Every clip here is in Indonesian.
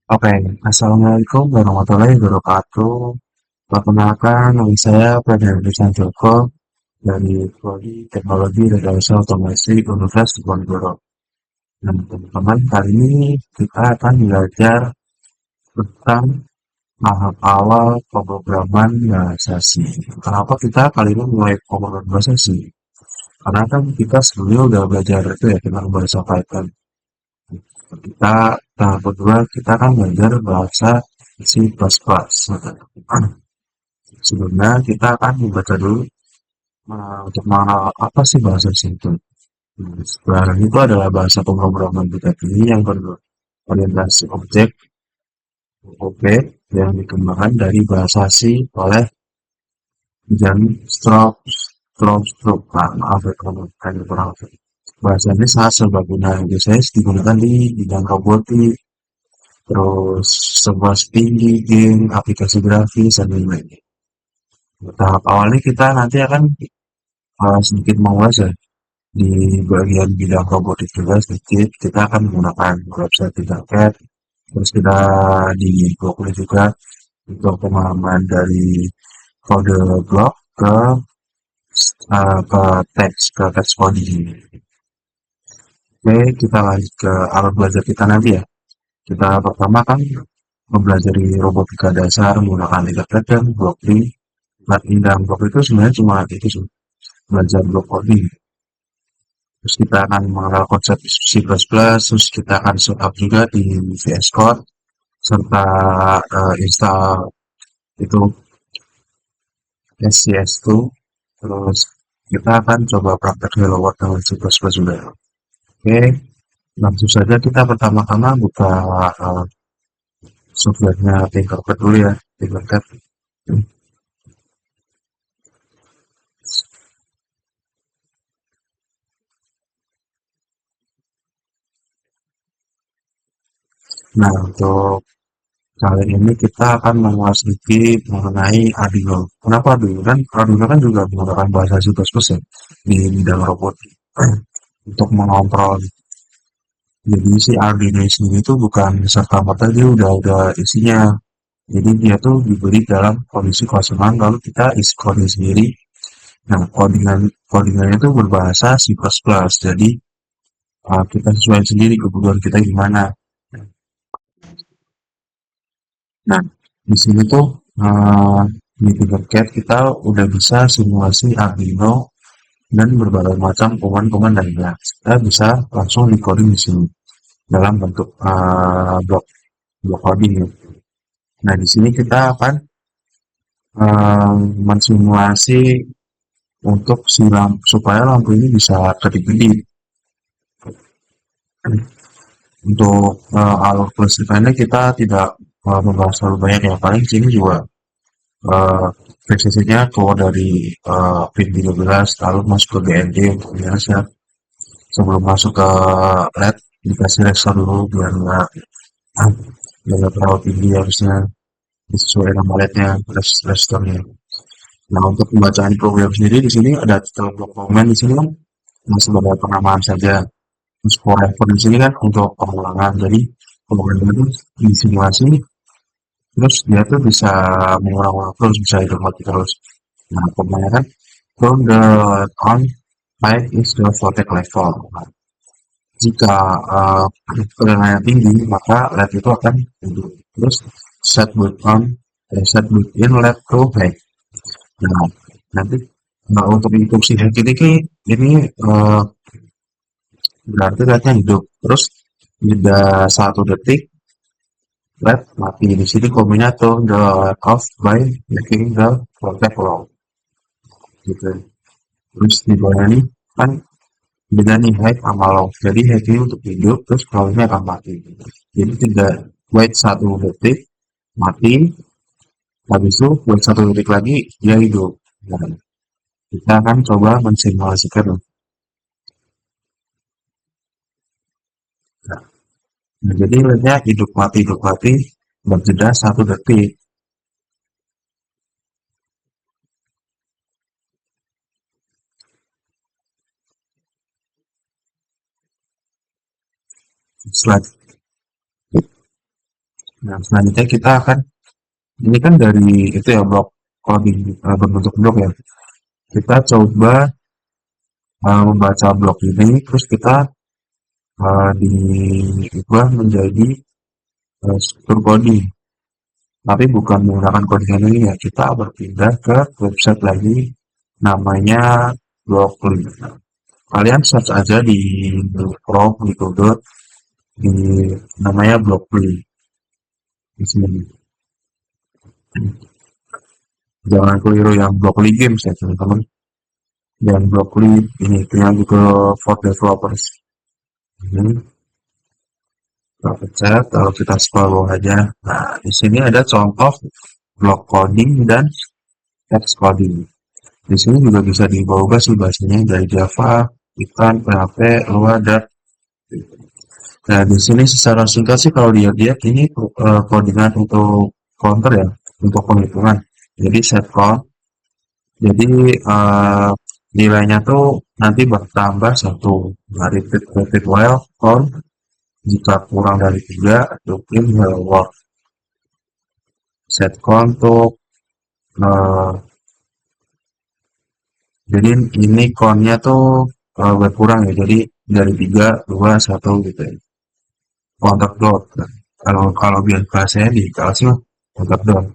Oke, Assalamualaikum warahmatullahi wabarakatuh. Perkenalkan, nama saya Ferdinand Joko dari Prodi Teknologi Rekayasa Otomasi Universitas Diponegoro. Nah, teman-teman, kali ini kita akan belajar tentang tahap awal pemrograman bahasa C. Kenapa kita kali ini mulai pemrograman bahasa C? Karena kan kita sebelumnya udah belajar itu ya tentang bahasa Python. Kita tahap kedua kita kan belajar bahasa C++. Sebelumnya kita akan membaca dulu untuk mengenal apa sih bahasa C itu. Sebenarnya itu adalah bahasa pemrograman kita ini yang berorientasi objek yang dikembangkan dari bahasa C oleh Jan Stroop. Nah, maaf ya kalau kalian kurang. Bahasa ini sangat serbaguna, biasanya digunakan di bidang robotik, terus sebuah tinggi, game, aplikasi grafis, dan lain-lain. Tahap awalnya kita nanti akan sedikit mengulas ya di bagian bidang robotik juga sedikit. Kita akan menggunakan website Tinkercad, terus kita di Google juga untuk pemahaman dari kode blok ke teks coding. Oke, kita lanjut ke alat belajar kita nanti ya. Kita pertama kan mempelajari robotika dasar menggunakan Tinkercad dan Blockly. Dan blok itu sebenarnya cuma itu sih, belajar blok coding. Terus kita akan mengenal konsep C++, terus kita akan setup juga di VS Code, serta install itu SCS2, terus kita akan coba praktek Hello World dengan C++ juga. Oke, langsung saja kita pertama-tama buka uh, softwarenya Tinkercad dulu ya, Tinkercad. Nah, untuk kali ini kita akan mengulas sedikit mengenai Arduino. Kenapa Arduino? Kan Arduino kan juga menggunakan bahasa C++ ya di bidang robotik untuk mengontrol. Jadi si Arduino sendiri itu bukan serta-merta dia udah ada isinya. Jadi dia tuh diberi dalam kondisi kosongan lalu kita isi kode sendiri. Nah, codingannya itu berbahasa C++. Jadi kita sesuai sendiri kebutuhan kita gimana. Nah, di sini tuh di Tinkercad kita udah bisa simulasi Arduino dan berbagai macam command-command lainnya. Kita bisa langsung di coding di sini dalam bentuk blok coding ya. Nah, di sini kita akan mensimulasi untuk supaya lampu ini bisa kedip-kedip. Untuk alur kelistrikannya kita tidak membahas terlalu banyak ya. Paling sini juga PCC-nya keluar dari pin 13 lalu masuk ke GND untuk biasa sebelum masuk ke LED dikasih restore dulu biar nggak terlalu tinggi harusnya disesuaikan sama LED-nya restore-nya. Nah, untuk pembacaan program sendiri di sini ada titel blok komen di sini kan sebagai penamaan saja. Terus forever di sini kan untuk pengulangan. Jadi pengulangan itu disimulasi terus dia tuh bisa mengulang-ulang terus, bisa hidup mati terus. Nah, kebanyakan from the on type is the voltage level. Nah, jika tegangannya tinggi, maka LED itu akan hidup. Terus set button, set button LED to high. Nah, nanti untuk instruksi hack ini berarti LED-nya hidup. Terus jeda 1 detik LED mati. Di sini kombinasi tuh the LED off by making the voltage low. Gitu. Terus di bawah ini kan beda nih high sama low. Jadi high ini untuk hidup, terus low-nya akan mati. Jadi tidak wait 1 detik, mati, habis itu wait 1 detik lagi, dia hidup. Nah, kita akan coba mensimulasikan. Nah, jadi LED-nya hidup mati, berjeda 1 detik. Setelah, Nah, selanjutnya kita akan, ini kan dari itu ya blok coding berbentuk blok ya. Kita coba membaca blok ini, terus kita diubah menjadi struktur coding. Tapi bukan menggunakan codingan ini ya, kita berpindah ke website lagi namanya Blockly. Kalian search aja di Chrome, di Google, di namanya Blockly di sini. Jangan keliru yang Blockly Games ya teman-teman. Dan Blockly ini punya Google for Developers. Ini kita pencet, kalau kita scroll bawah aja. Nah, di sini ada contoh block coding dan text coding. Di sini juga bisa diubah-ubah sih bahasanya dari Java, Python, PHP, Lua, dan nah di sini secara singkat sih kalau dilihat ini codingan untuk counter ya, untuk penghitungan. Jadi set count, jadi nilainya tuh nanti bertambah satu. Nah, repeat while count jika kurang dari 3 itu print hello world. Set count untuk eh, jadi ini countnya tuh berkurang ya. Jadi dari 3 2 1 gitu ya. Counter dot. Kalau kalau biar bahasanya di kelas mah counter dot.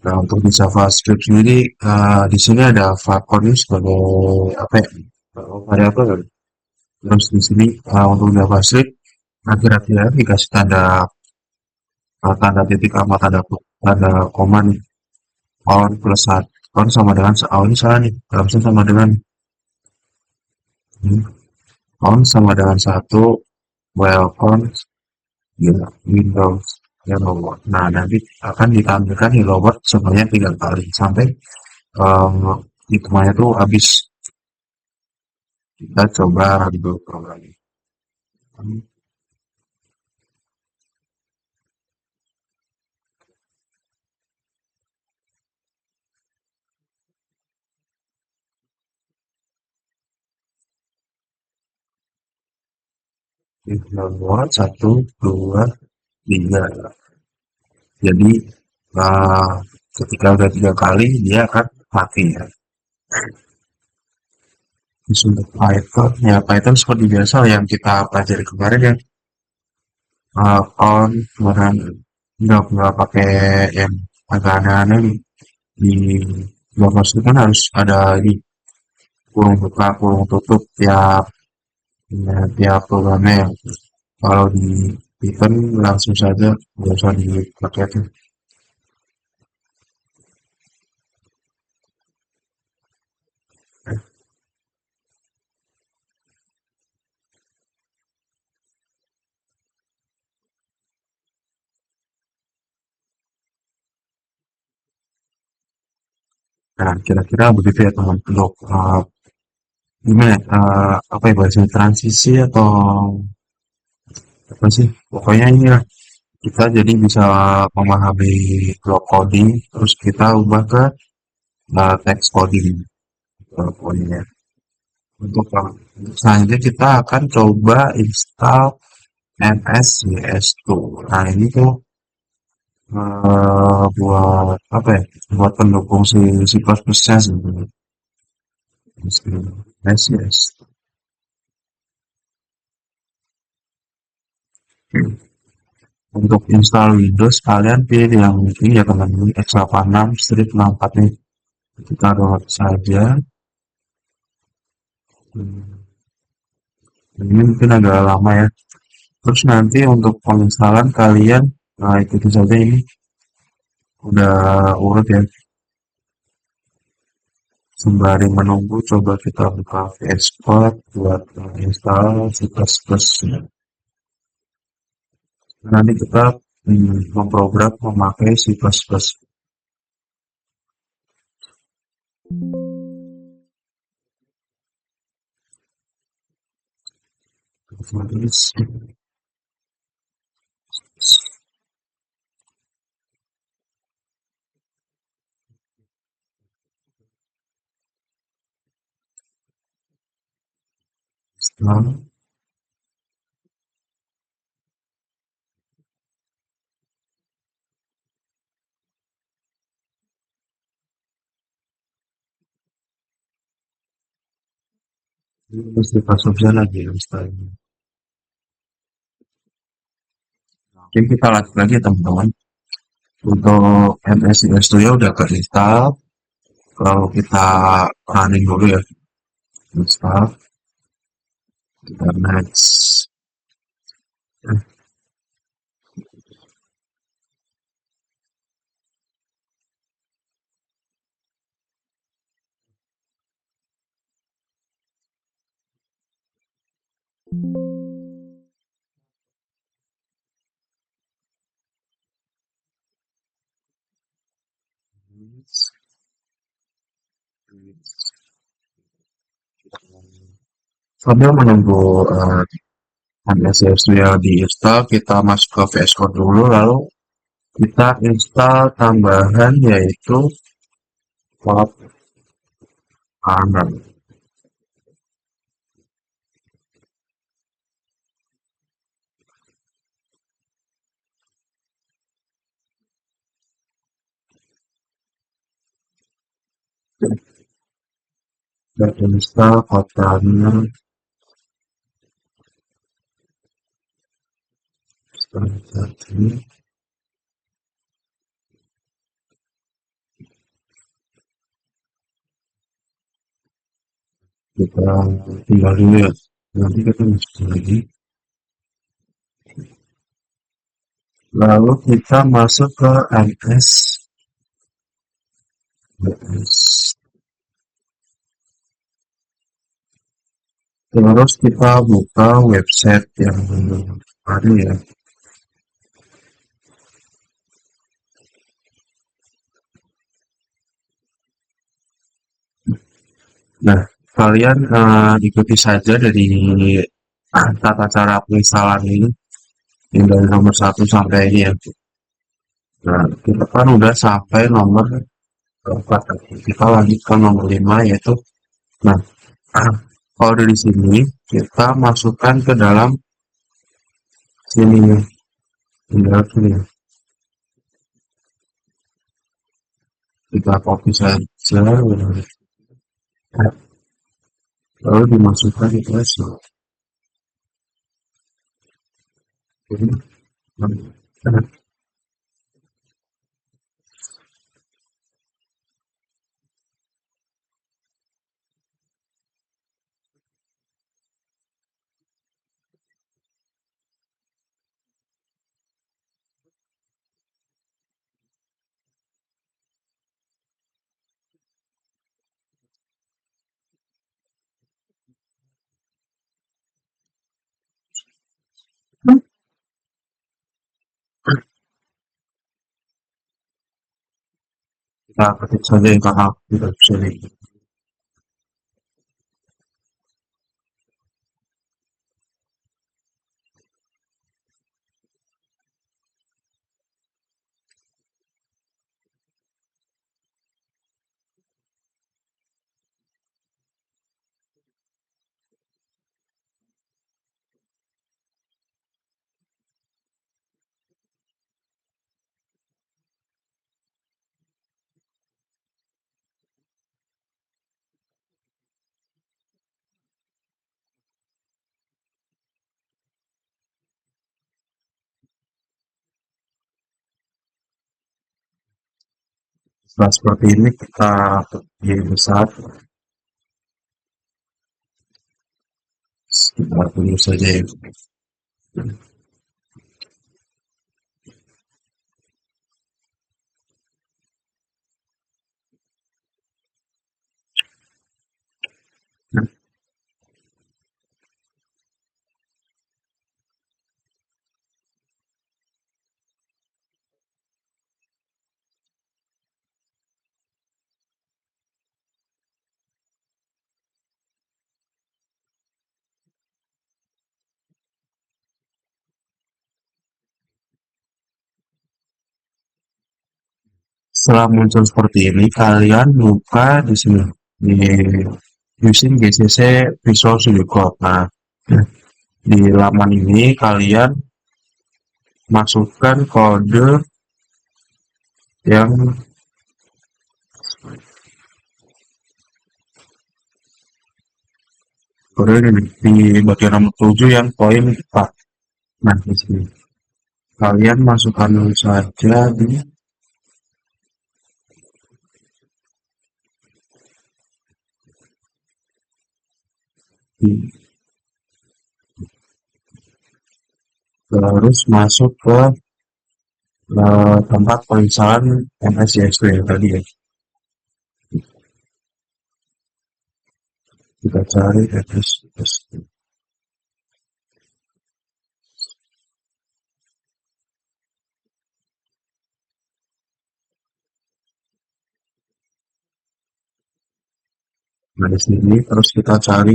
Nah, untuk di JavaScript sendiri, di sini ada variabel sebagai apa ya? Variabel kan. Terus di sini untuk JavaScript akhir-akhirnya dikasih tanda titik sama tanda koma nih. On plus satu. On sama dengan on ini salah nih. Harusnya sama dengan hmm, on sama dengan satu. While on ya, Windows Hello World. Nah, nanti akan ditampilkan Hello World sebanyak 3 kali sampai hitungannya tuh habis. Kita coba dulu lagi. Nomor satu, dua, tiga. Jadi uh, ketika udah 3 kali dia akan mati ya. Terus untuk Python, ya Python seperti biasa yang kita pelajari kemarin ya. On kemudian nggak pakai yang agak aneh-aneh nih. Di Bluehost itu kan harus ada di kurung buka, kurung tutup tiap tiap programnya ya. Kalau di Python langsung saja nggak usah dipakai tuh. Nah, kira-kira begitu ya teman. Untuk gimana? Apa ya bahasanya transisi atau apa sih? Pokoknya ini lah. Kita jadi bisa memahami block coding, terus kita ubah ke text coding. Pokoknya. Untuk selanjutnya kita akan coba install MSJS2. Nah ini tuh buat apa ya? Buat pendukung si C++ nya sebenarnya. MSJS. Untuk install Windows, kalian pilih yang ini ya teman-teman, x86 strip 64 nih. Kita download saja. Ini mungkin agak lama ya. Terus nanti untuk penginstalan kalian, nah ikuti saja ini. Udah urut ya. Sembari menunggu, coba kita buka VS Code buat install C++. Nanti kita memprogram memakai C++. Install. Mesti Jogja lagi ya, misalnya. Mungkin kita lanjut lagi ya teman-teman. Untuk MSIS itu ya udah keinstall. Kalau kita running dulu ya, install, kita next. Sambil menunggu MSIS itu ya diinstal, kita masuk ke VS Code dulu, lalu kita install tambahan yaitu Pop Armor. Dan install kotaknya setelah ini kita tinggal dulu ya. Nanti kita masuk lagi. Lalu kita masuk ke MS. Terus kita buka website yang ada ya. Nah, kalian ikuti saja dari tata cara penginstalan ini yang dari nomor 1 sampai ini ya. Nah, kita kan udah sampai nomor 4. Kita lanjut ke nomor 5 yaitu, nah, kalau dari sini kita masukkan ke dalam sini ya, tinggal sini. Kita copy saja, lalu dimasukkan di Excel. Kita ketik saja yang kakak tidak bisa ini. Setelah seperti ini kita ketik besar, kita tunggu saja ya. Setelah muncul seperti ini, kalian buka di sini di using GCC Visual Studio Code. Nah, di laman ini kalian masukkan kode yang Kemudian di bagian nomor 7 yang poin 4. Nah, di sini kalian masukkan dulu saja di terus masuk ke tempat penginstalan MSYSD yang tadi ya. Kita cari MSYSD. Nah, di sini terus kita cari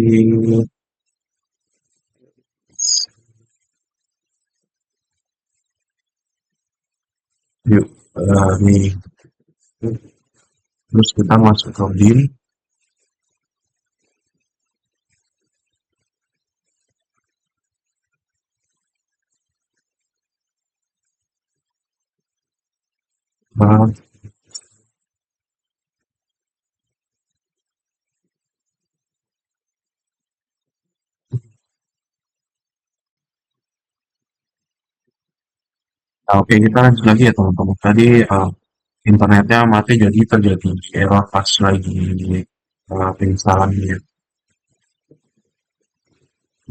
yuk nih terus kita masuk ke bin. Nah, oke, kita lanjut lagi ya teman-teman. Tadi internetnya mati jadi terjadi error pas lagi penginstalannya.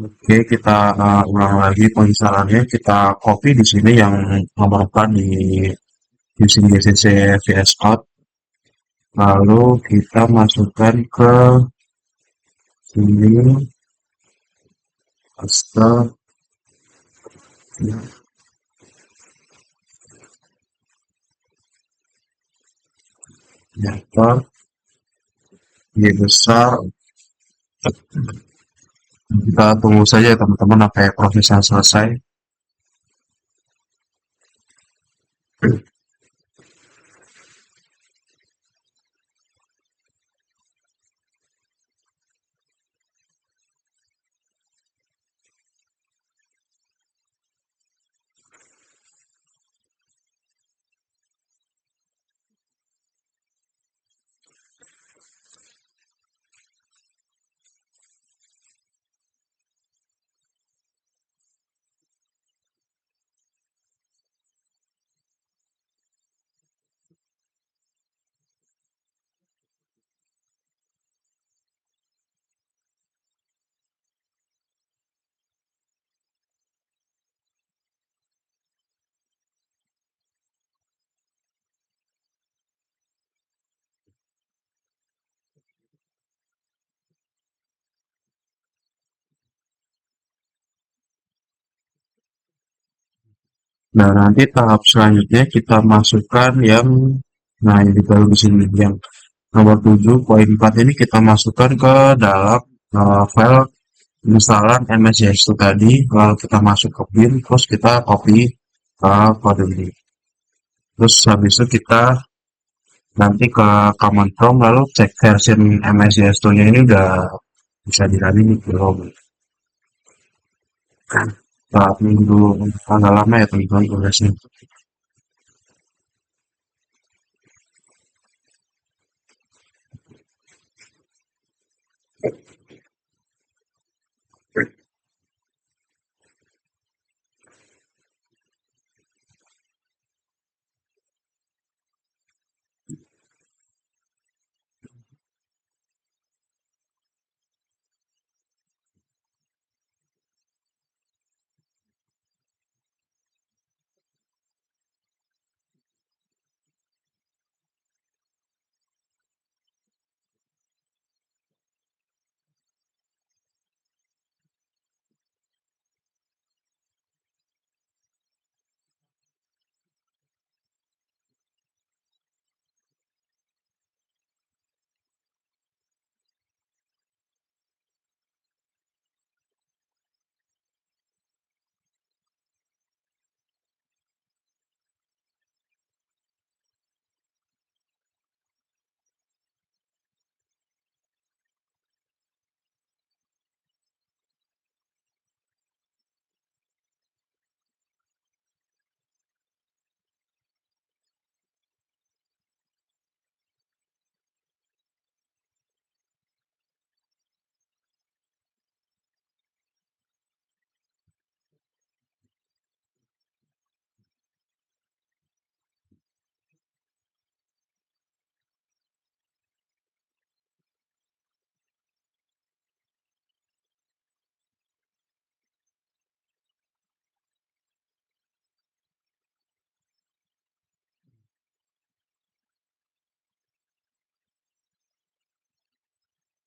Oke, kita ulang lagi penginstalannya. Kita copy di sini yang nomor 4 di using GCC VS Code. Lalu kita masukkan ke sini, paste, ya, enter, Y besar. Kita tunggu saja ya teman-teman sampai prosesnya selesai. Nah, nanti tahap selanjutnya kita masukkan yang, nah ini baru di sini yang nomor 7 poin 4 ini kita masukkan ke dalam file instalan MSIS itu tadi, lalu kita masuk ke bin, terus kita copy ke kode ini. Terus habis itu kita nanti ke command prompt lalu cek version MSIS-nya ini udah bisa dirunning belum. Saat minggu agak lama ya teman-teman prosesnya.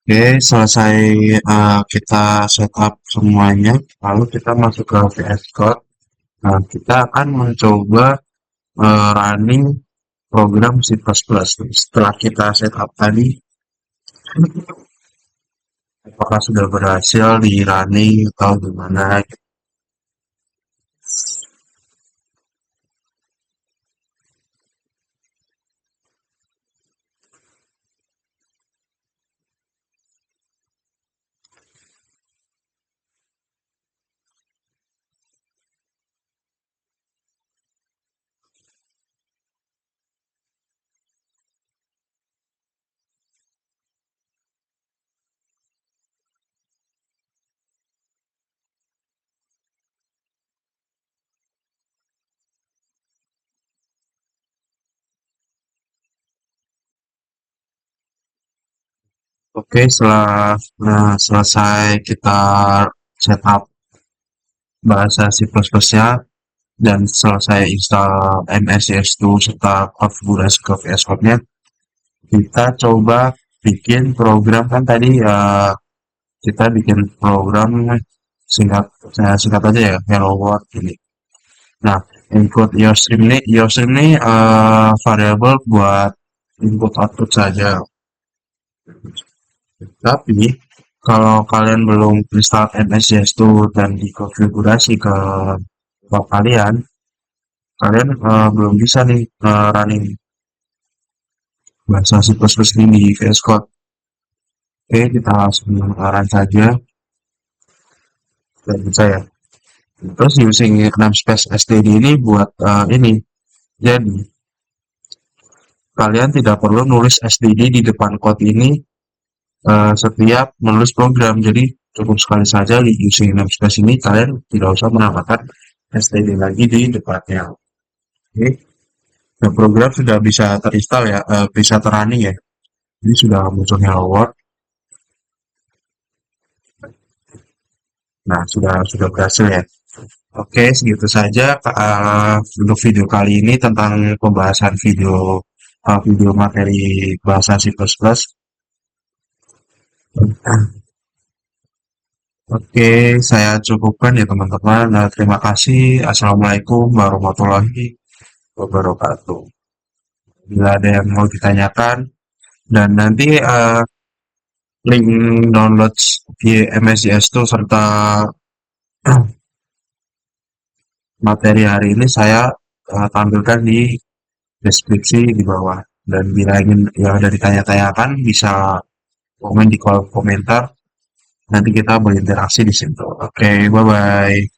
Oke, selesai kita setup semuanya, lalu kita masuk ke VS Code. Nah, kita akan mencoba running program C++. Setelah kita setup tadi, apakah sudah berhasil di running atau gimana? Oke, setelah selesai kita setup bahasa C++-nya dan selesai install MSIS2 serta konfigurasi ke VS Code-nya, kita coba bikin program kan tadi kita bikin program singkat singkat aja ya, hello world gini. Nah, input iostream ini variabel buat input output saja. Tapi kalau kalian belum install MSJS2 dan dikonfigurasi ke laptop kalian, kalian belum bisa nih running bahasa C++ ini di VS Code. Oke, kita langsung run saja dan bisa ya. Terus using namespace std ini buat ini. Jadi, kalian tidak perlu nulis std di depan code ini setiap menulis program. Jadi cukup sekali saja di using namespace ini kalian tidak usah menambahkan std lagi di depannya. Oke, nah, program sudah bisa terinstall ya, bisa terunning ya. Ini sudah muncul hello world. Nah, sudah berhasil ya. Oke, segitu saja untuk video kali ini tentang pembahasan video materi bahasa C++. Oke, saya cukupkan ya teman-teman. Nah, terima kasih. Assalamualaikum warahmatullahi wabarakatuh. Bila ada yang mau ditanyakan, dan nanti link download di MSIS2 serta materi hari ini saya tampilkan di deskripsi di bawah. Dan bila ingin yang ada ditanya-tanyakan, bisa komen di kolom komentar. Nanti kita berinteraksi di situ. Oke, bye-bye.